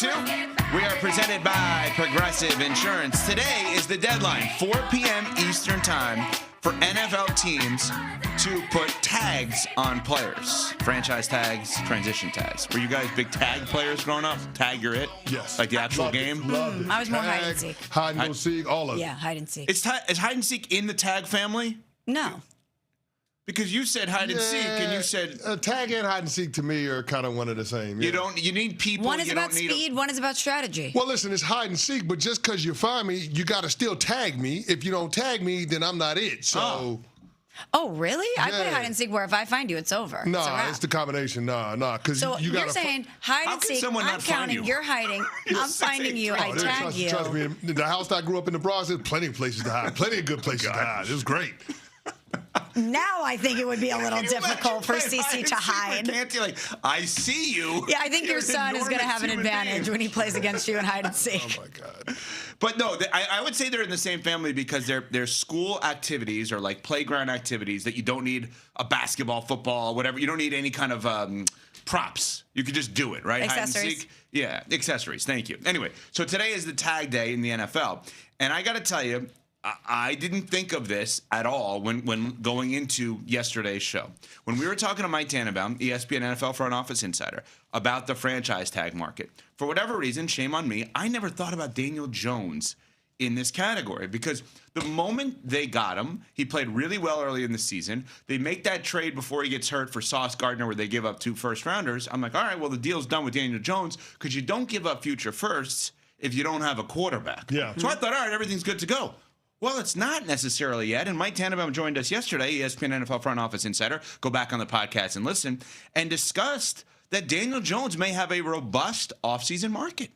2. We are presented by Progressive Insurance. Today is the deadline, 4 p.m. Eastern Time, for NFL teams to put tags on players. Franchise tags, transition tags. Were you guys big tag players growing up? Tag your it? Yes. Like the actual game? Loved it. I was more Tag, hide and seek. Hide and go seek, all of it. Yeah, hide and seek. Is hide and seek in the tag family? No. Because you said hide and seek, and you said tag and hide and seek to me are kind of one of the same. you yeah. don't. You need people. One is you about don't need speed, one is about strategy. Well, listen, it's hide and seek, but just because you find me, you got to still tag me. If you don't tag me, then I'm not it. So. Oh, really? I play Yeah. hide and seek where if I find you, it's over. No, It's a wrap. it's the combination. No, because So you got you're saying hide How and can seek, someone I'm not find counting, you? you're hiding, I'm finding you, I tag you. Trust me, the house I grew up in the Bronx, there's plenty of places to hide. Plenty of good places to hide. It was great. Now I think it would be a little Can you difficult for imagine playing CC to hide and hide. seek with Canty? Like, I see you. Yeah, I think You're your son is going to enormous have an human advantage being. when he plays against you in hide and seek. Oh, my God. But no, I would say they're in the same family because they're school activities or like playground activities that you don't need a basketball, football, whatever. You don't need any kind of props. You can just do it, right? Hide and Accessories. seek. Yeah, accessories. Thank you. Anyway, so today is the tag day in the NFL. And I got to tell you, I didn't think of this at all when going into yesterday's show. When we were talking to Mike Tannenbaum, ESPN NFL front office insider, about the franchise tag market, for whatever reason, shame on me, I never thought about Daniel Jones in this category because the moment they got him, he played really well early in the season. They make that trade before he gets hurt for Sauce Gardner where they give up 2 first-rounders. I'm like, all right, well, the deal's done with Daniel Jones because you don't give up future firsts if you don't have a quarterback. Yeah. So I thought, all right, everything's good to go. Well, it's not necessarily yet. And Mike Tannenbaum joined us yesterday, ESPN NFL front office insider. Go back on the podcast and listen, and discussed that Daniel Jones may have a robust offseason market.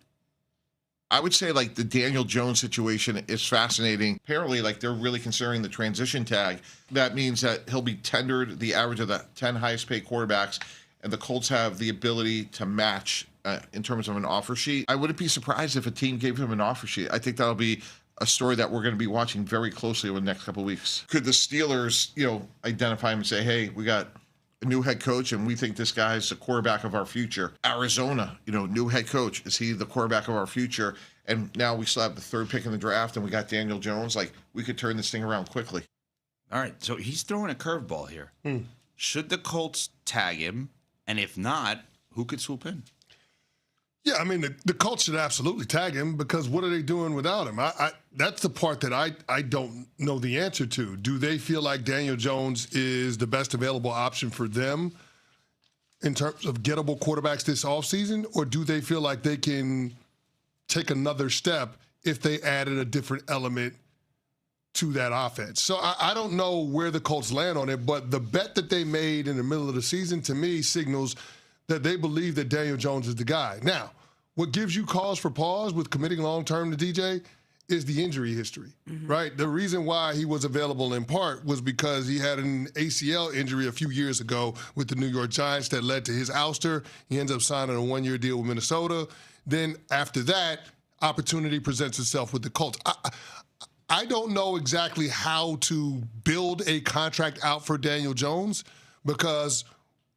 I would say like the Daniel Jones situation is fascinating. Apparently, like they're really considering the transition tag. That means that he'll be tendered the average of the 10 highest paid quarterbacks, and the Colts have the ability to match in terms of an offer sheet. I wouldn't be surprised if a team gave him an offer sheet. I think that'll be a story that we're going to be watching very closely over the next couple of weeks. Could the Steelers, identify him and say, hey, we got a new head coach and we think this guy's the quarterback of our future? Arizona, new head coach. Is he the quarterback of our future? And now we still have the 3rd pick in the draft and we got Daniel Jones. Like, we could turn this thing around quickly. All right, so he's throwing a curveball here. Should the Colts tag him? And if not, who could swoop in? Yeah, I mean, the Colts should absolutely tag him because what are they doing without him? That's the part that I don't know the answer to. Do they feel like Daniel Jones is the best available option for them in terms of gettable quarterbacks this offseason? Or do they feel like they can take another step if they added a different element to that offense? So I don't know where the Colts land on it, but the bet that they made in the middle of the season to me signals that they believe that Daniel Jones is the guy. Now, what gives you cause for pause with committing long-term to DJ is the injury history, right? The reason why he was available in part was because he had an ACL injury a few years ago with the New York Giants that led to his ouster. He ends up signing a 1-year deal with Minnesota. Then after that, opportunity presents itself with the Colts. I don't know exactly how to build a contract out for Daniel Jones because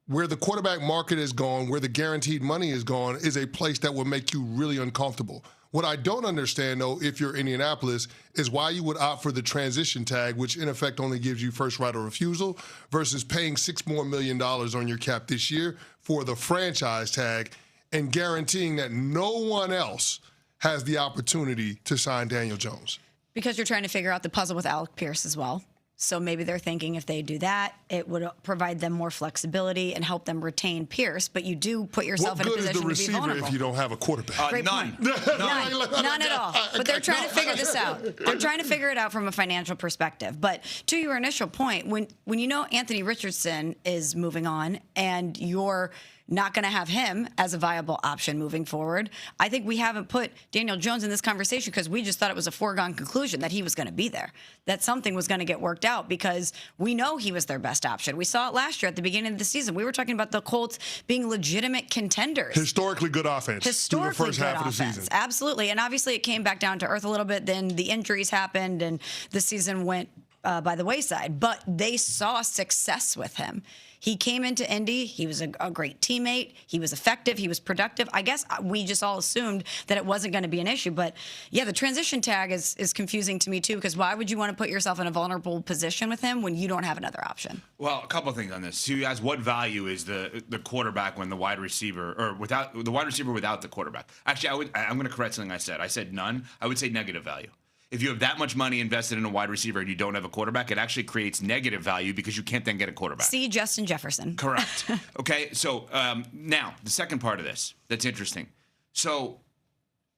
where the quarterback market is gone, where the guaranteed money is gone, is a place that will make you really uncomfortable. What I don't understand, though, if you're Indianapolis, is why you would opt for the transition tag, which in effect only gives you first right of refusal, versus paying $6 more million on your cap this year for the franchise tag and guaranteeing that no one else has the opportunity to sign Daniel Jones. Because you're trying to figure out the puzzle with Alec Pierce as well. So maybe they're thinking if they do that, it would provide them more flexibility and help them retain Pierce. But you do put yourself in a position to be What good is the receiver vulnerable. if you don't have a quarterback? Great None. point. None at all. But they're trying to figure this out. They're trying to figure it out from a financial perspective. But to your initial point, when you know Anthony Richardson is moving on and you're not going to have him as a viable option moving forward, I think we haven't put Daniel Jones in this conversation because we just thought it was a foregone conclusion that he was going to be there, that something was going to get worked out because we know he was their best option. We saw it last year at the beginning of the season. We were talking about the Colts being legitimate contenders. Historically good offense. Historically through the first good half offense. of the season. Absolutely. And obviously it came back down to earth a little bit. Then the injuries happened and the season went by the wayside. But they saw success with him. He came into Indy. He was a great teammate. He was effective. He was productive. I guess we just all assumed that it wasn't going to be an issue. But, yeah, the transition tag is confusing to me, too, because why would you want to put yourself in a vulnerable position with him when you don't have another option? Well, a couple of things on this. You asked what value is the quarterback when the wide receiver or without the wide receiver without the quarterback. Actually, I'm going to correct something I said. I said none. I would say negative value. If you have that much money invested in a wide receiver and you don't have a quarterback, it actually creates negative value because you can't then get a quarterback. See Justin Jefferson. Correct. Okay, so now the second part of this that's interesting. So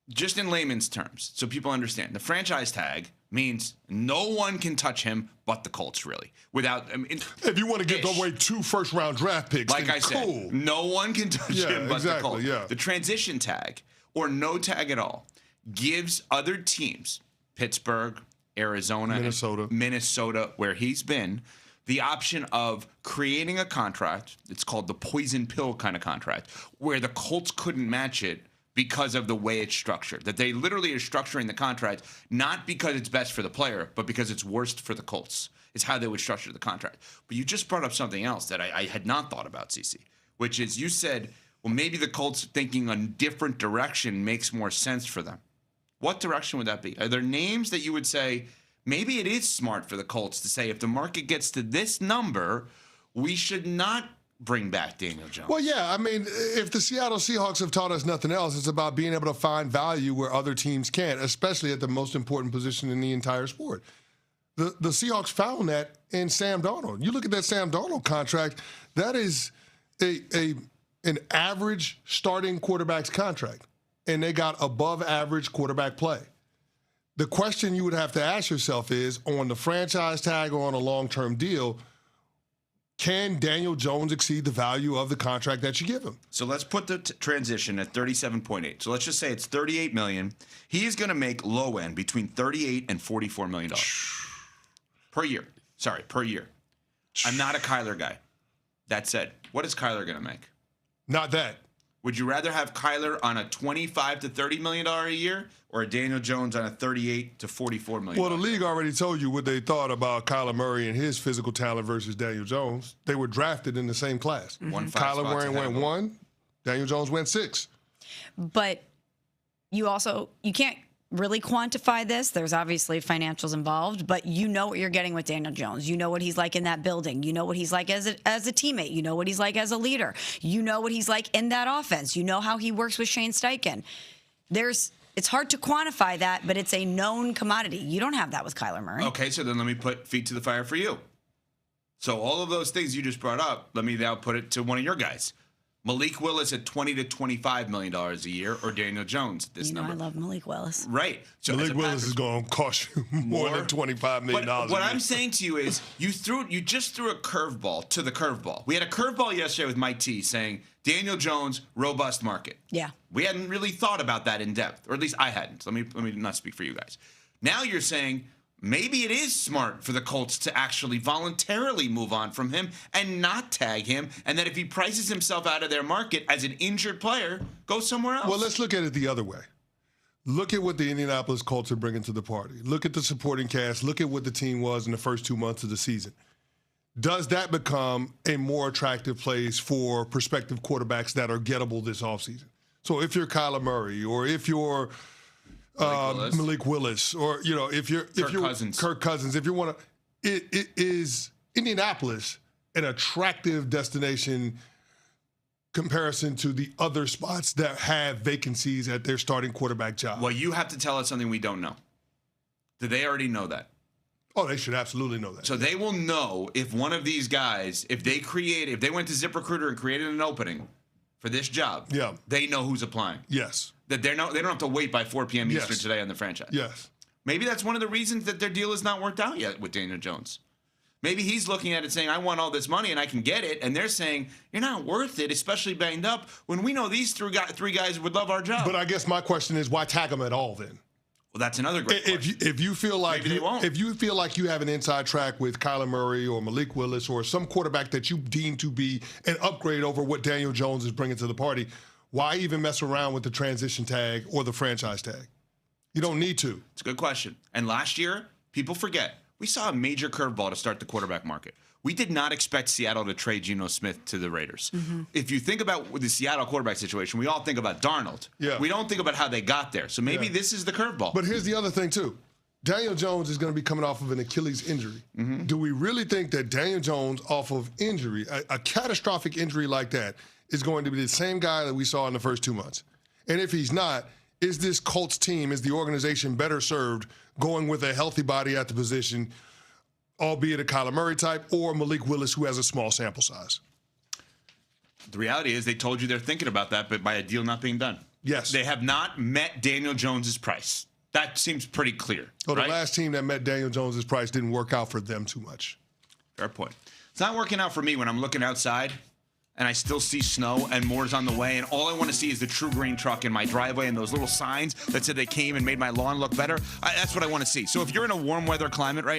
just in layman's terms, so people understand, the franchise tag means no one can touch him but the Colts, really. If you want to give away 2 first-round draft picks, like I said, cool. No one can touch him but the Colts. Yeah. The transition tag, or no tag at all, gives other teams, Pittsburgh, Arizona, Minnesota, where he's been, the option of creating a contract. It's called the poison pill kind of contract, where the Colts couldn't match it because of the way it's structured. That they literally are structuring the contract not because it's best for the player, but because it's worst for the Colts. Is how they would structure the contract. But you just brought up something else that I had not thought about, CC, which is you said, well, maybe the Colts thinking a different direction makes more sense for them. What direction would that be? Are there names that you would say, maybe it is smart for the Colts to say, if the market gets to this number, we should not bring back Daniel Jones? Well, yeah. I mean, if the Seattle Seahawks have taught us nothing else, it's about being able to find value where other teams can't, especially at the most important position in the entire sport. The Seahawks found that in Sam Darnold. You look at that Sam Darnold contract, that is an average starting quarterback's contract. And they got above average quarterback play. The question you would have to ask yourself is, on the franchise tag or on a long-term deal, can Daniel Jones exceed the value of the contract that you give him? So let's put the transition at 37.8. So let's just say it's $38 million. He is going to make low end between $38 and $44 million per year. Sorry, per year. I'm not a Kyler guy. That said, what is Kyler going to make? Not that. Would you rather have Kyler on a $25 to $30 million a year or a Daniel Jones on a $38 to $44 million? Well, the league already told you what they thought about Kyler Murray and his physical talent versus Daniel Jones. They were drafted in the same class. Kyler Murray went 1, Daniel Jones went 6. But you can't really quantify this. There's obviously financials involved, but you know what you're getting with Daniel Jones. You know what he's like in that building. You know what he's like as a teammate. You know what he's like as a leader. You know what he's like in that offense. You know how he works with Shane Steichen. It's hard to quantify that, but it's a known commodity. You don't have that with Kyler Murray. Okay, so then let me put feet to the fire for you. So all of those things you just brought up, let me now put it to one of your guys. Malik Willis at $20 to $25 million a year, or Daniel Jones at this number. I love Malik Willis. Right. So Malik Willis is going to cost you more than $25 million. But what I'm saying to you is, you just threw a curveball to the curveball. We had a curveball yesterday with Mike T saying Daniel Jones, robust market. Yeah. We hadn't really thought about that in depth, or at least I hadn't. So let me not speak for you guys. Now you're saying maybe it is smart for the Colts to actually voluntarily move on from him and not tag him, and that if he prices himself out of their market as an injured player, go somewhere else. Well, let's look at it the other way. Look at what the Indianapolis Colts are bringing to the party. Look at the supporting cast. Look at what the team was in the first 2 months of the season. Does that become a more attractive place for prospective quarterbacks that are gettable this offseason? So if you're Kyler Murray, or if you're Malik Willis, or if you're Kirk Cousins, if you want to, it is Indianapolis an attractive destination comparison to the other spots that have vacancies at their starting quarterback job? Well, you have to tell us something we don't know. Do they already know that? Oh, they should absolutely know that. So they will know if one of these guys, if they went to ZipRecruiter and created an opening for this job, they know who's applying. Yes. That they don't have to wait by 4 p.m. Eastern today on the franchise. Yes. Maybe that's one of the reasons that their deal has not worked out yet with Daniel Jones. Maybe he's looking at it saying, I want all this money and I can get it. And they're saying, you're not worth it, especially banged up, when we know these three guys would love our job. But I guess my question is, why tag them at all then? Well, that's another great question. If you feel like Maybe they won't. If you feel like you have an inside track with Kyler Murray or Malik Willis or some quarterback that you deem to be an upgrade over what Daniel Jones is bringing to the party, why even mess around with the transition tag or the franchise tag? You don't need to. It's a good question. And last year, people forget, we saw a major curveball to start the quarterback market. We did not expect Seattle to trade Geno Smith to the Raiders. If you think about the Seattle quarterback situation, we all think about Darnold. Yeah. We don't think about how they got there. So maybe this is the curveball. But here's the other thing, too. Daniel Jones is going to be coming off of an Achilles injury. Do we really think that Daniel Jones, off of injury, a catastrophic injury like that, is going to be the same guy that we saw in the first 2 months? And if he's not, is this Colts team, is the organization better served going with a healthy body at the position, albeit a Kyler Murray type, or Malik Willis, who has a small sample size? The reality is they told you they're thinking about that, but by a deal not being done. Yes. They have not met Daniel Jones's price. That seems pretty clear. So the right? last team that met Daniel Jones's price didn't work out for them too much. Fair point. It's not working out for me when I'm looking outside and I still see snow and more is on the way, and all I want to see is the True Green truck in my driveway and those little signs that said they came and made my lawn look better. That's what I want to see. So if you're in a warm weather climate right